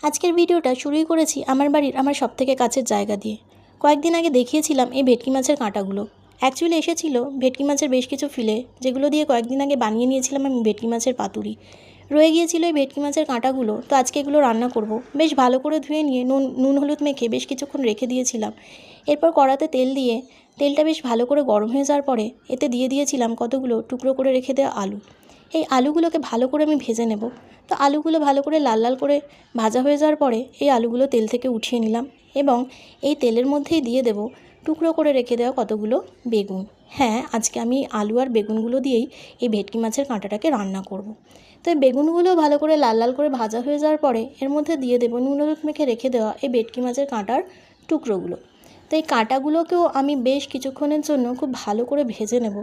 আজকের ভিডিওটা শুরুই করেছি আমার বাড়ির আমার সবথেকে কাছের জায়গা দিয়ে। কয়েকদিন আগে দেখিয়েছিলাম এই ভেটকি মাছের কাঁটাগুলো। অ্যাকচুয়ালি এসেছিল ভেটকি মাছের বেশ কিছু ফিলে, যেগুলো দিয়ে কয়েকদিন আগে বানিয়ে নিয়েছিলাম আমি ভেটকি মাছের পাতুরি। রয়ে গিয়েছিল এই ভেটকি মাছের কাঁটাগুলো, তো আজকে এগুলো রান্না করব। বেশ ভালো করে ধুয়ে নিয়ে নুন হলুদ মেখে বেশ কিছুক্ষণ রেখে দিয়েছিলাম। এরপর কড়াতে তেল দিয়ে তেলটা বেশ ভালো করে গরম হয়ে যাওয়ার পরে এতে দিয়ে দিয়েছিলাম কতগুলো টুকরো করে রেখে দেওয়া আলু। এই আলুগুলোকে ভালো করে আমি ভেজে নেব। তো আলুগুলো ভালো করে লাল লাল করে ভাজা হয়ে যাওয়ার পরে এই আলুগুলো তেল থেকে উঠিয়ে নিলাম এবং এই তেলের মধ্যেই দিয়ে দেব টুকরো করে রেখে দেওয়া কতগুলো বেগুন। হ্যাঁ, আজকে আমি আলু আর বেগুনগুলো দিয়েই এই ভেটকি মাছের কাঁটাটাকে রান্না করব। তো এই বেগুনগুলো ভালো করে লাল লাল করে ভাজা হয়ে যাওয়ার পরে এর মধ্যে দিয়ে দেবো নুন হলুদ মেখে রেখে দেওয়া এই ভেটকি মাছের কাঁটার টুকরোগুলো। তো এই কাঁটাগুলোকেও আমি বেশ কিছুক্ষণের জন্য খুব ভালো করে ভেজে নেব,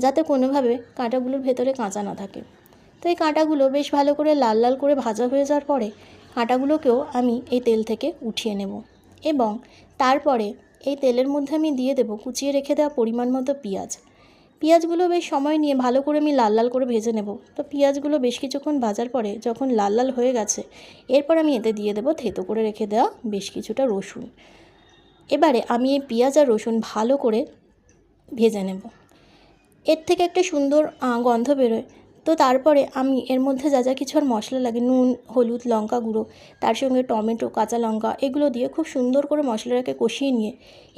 যাতে কোনোভাবে কাঁটাগুলোর ভেতরে কাঁচা না থাকে। তো এই কাঁটাগুলো বেশ ভালো করে লাল লাল করে ভাজা হয়ে যাওয়ার পরে কাঁটাগুলোকেও আমি এই তেল থেকে উঠিয়ে নেব এবং তারপরে এই তেলের মধ্যে আমি দিয়ে দেবো কুচিয়ে রেখে দেওয়া পরিমাণ মতো পেঁয়াজ। পেঁয়াজগুলো বেশ সময় নিয়ে ভালো করে আমি লাল লাল করে ভেজে নেব। তো পেঁয়াজগুলো বেশ কিছুক্ষণ ভাজার পরে যখন লাল লাল হয়ে গেছে, এরপর আমি এতে দিয়ে দেবো থেতো করে রেখে দেওয়া বেশ কিছুটা রসুন। এবারে আমি এই পেঁয়াজ আর রসুন ভালো করে ভেজে নেব। এর থেকে একটা সুন্দর গন্ধ বেরোয়। তো তারপরে আমি এর মধ্যে যা যা কিছু আর মশলা লাগে, নুন হলুদ লঙ্কা গুঁড়ো, তার সঙ্গে টমেটো কাঁচা লঙ্কা, এগুলো দিয়ে খুব সুন্দর করে মশলাটাকে কষিয়ে নিয়ে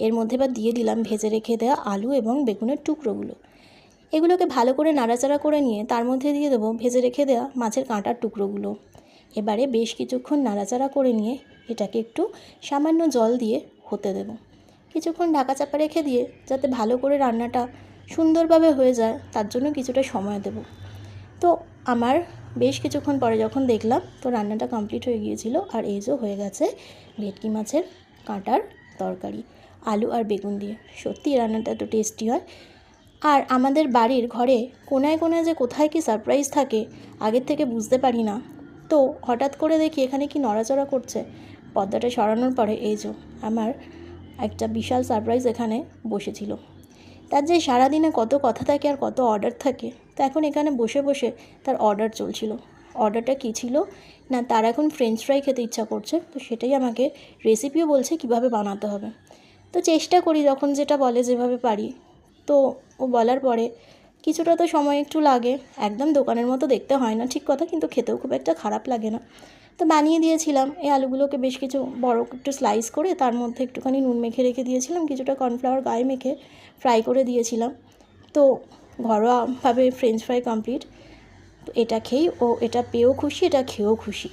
এর মধ্যে এবার দিয়ে দিলাম ভেজে রেখে দেওয়া আলু এবং বেগুনের টুকরোগুলো। এগুলোকে ভালো করে নাড়াচাড়া করে নিয়ে তার মধ্যে দিয়ে দেবো ভেজে রেখে দেওয়া মাছের কাঁটার টুকরোগুলো। এবারে বেশ কিছুক্ষণ নাড়াচাড়া করে নিয়ে এটাকে একটু সামান্য জল দিয়ে হতে দেবো। কিছুক্ষণ ঢাকা চাপা রেখে দিয়ে যাতে ভালো করে রান্নাটা সুন্দরভাবে হয়ে যায়, তার জন্য কিছুটা সময় দেব। তো আমার বেশ কিছুক্ষণ পরে যখন দেখলাম, তো রান্নাটা কমপ্লিট হয়ে গিয়েছিল আর এই যে হয়ে গেছে ভেটকি মাছের কাঁটার তরকারি আলু আর বেগুন দিয়ে। সত্যি রান্নাটা এত টেস্টি হয়। আর আমাদের বাড়ির ঘরে কোনায় কোনায় যে কোথায় কি সারপ্রাইজ থাকে আগের থেকে বুঝতে পারি না। তো হঠাৎ করে দেখি এখানে কি নড়াচড়া করছে। পর্দাটা সরানোর পরে এই যে আমার একটা বিশাল সারপ্রাইজ এখানে বসেছিল। তার যে সারাদিনে কত কথা থাকে আর কত অর্ডার থাকে, তো এখন এখানে বসে বসে তার অর্ডার চলছিল। অর্ডারটা কী ছিল না, তার এখন ফ্রেঞ্চ ফ্রাই খেতে ইচ্ছা করছে, তো সেটাই আমাকে রেসিপিও বলছে কিভাবে বানাতে হবে। তো চেষ্টা করি যখন যেটা বলে যেভাবে পারি। তো ও বলার পরে কিছুটা তো সময় একটু লাগে, একদম দোকানের মতো দেখতে হয় না ঠিক কথা, কিন্তু খেতেও খুব একটা খারাপ লাগে না। তো বানিয়ে দিয়েছিলাম। এই আলুগুলোকে বেশ কিছু বড় একটু স্লাইস করে তার মধ্যে একটুখানি নুন মেখে রেখে দিয়েছিলাম, কিছুটা কর্নফ্লাওয়ার গায়ে মেখে ফ্রাই করে দিয়েছিলাম। তো ঘরোয়াভাবে ফ্রেঞ্চ ফ্রাই কমপ্লিট। তো এটা খেয়েই ও এটা পেয়েও খুশি, এটা খেয়েও খুশি।